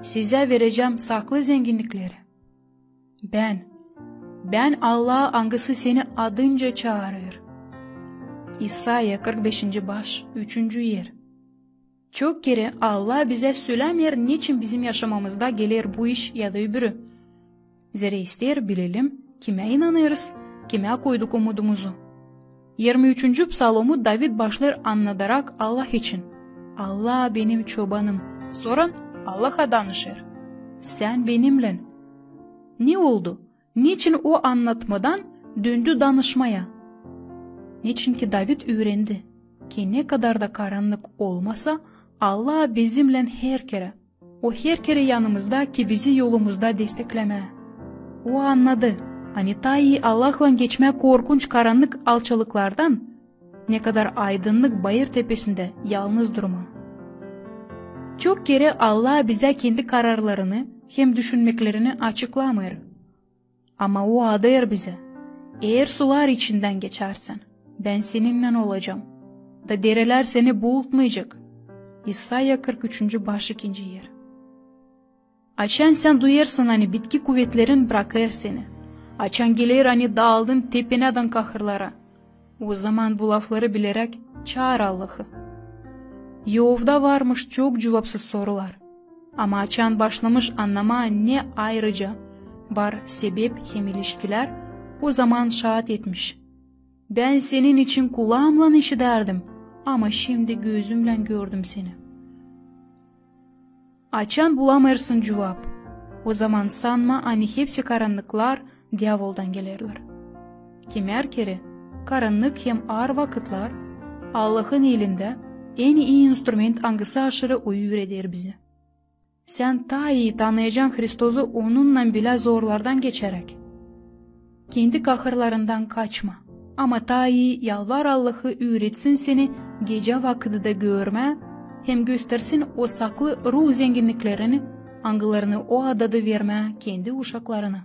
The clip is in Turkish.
size vereceğim saklı zenginlikleri. Ben Allah angısı seni adınca çağırır. İsaiah 45. baş 3. yer. Çok kere Allah bize söylemer niçin bizim yaşamamızda gelir bu iş ya da öbürü. Zira ister bilelim kime inanırız, kime koyduk umudumuzu. 23. psalomu David başlar anlatarak Allah için. Allah benim çobanım. Sonra Allah'a danışır. Sen benimle. Ne oldu? Niçin o anlatmadan döndü danışmaya? Niçin ki David öğrendi ki ne kadar da karanlık olmasa Allah bizimle her kere. O her kere yanımızda ki bizi yolumuzda destekleme. O anladı. Hani ta iyi Allah'la geçme korkunç karanlık alçalıklardan ne kadar aydınlık bayır tepesinde yalnız durma. Çok kere Allah bize kendi kararlarını hem düşünmeklerini açıklamıyor. Ama o adayır bize. Eğer sular içinden geçersen ben seninle olacağım. Da dereler seni boğultmayacak. İsaiah 43. baş 2. yer. Açan sen duyarsın hani bitki kuvvetlerin bırakır seni. Açan gelir hani dağıldın tepineden kahırlara. O zaman bu lafları bilerek çağır Allah'ı. Yov'da varmış çok cevapsız sorular. Ama açan başlamış anlama ne ayrıca var sebep hem ilişkiler o zaman şahit etmiş. Ben senin için kulağımla işiterdim ama şimdi gözümle gördüm seni. Açan bulamırsın cevap. O zaman sanma hani hepsi karanlıklar diavoldan gelirler. Kimer kere karanlık hem ağır vakitler Allah'ın elinde en iyi instrument angısı aşırı uyur eder bize. Sen ta iyi tanıyacaksın Hristos'u onunla bile zorlardan geçerek. Kendi kahırlarından kaçma. Ama ta iyi yalvar Allah'ı öğretsin seni gece vakti de görme, hem göstersin o saklı ruh zenginliklerini, angılarını o adada verme kendi uşaklarına.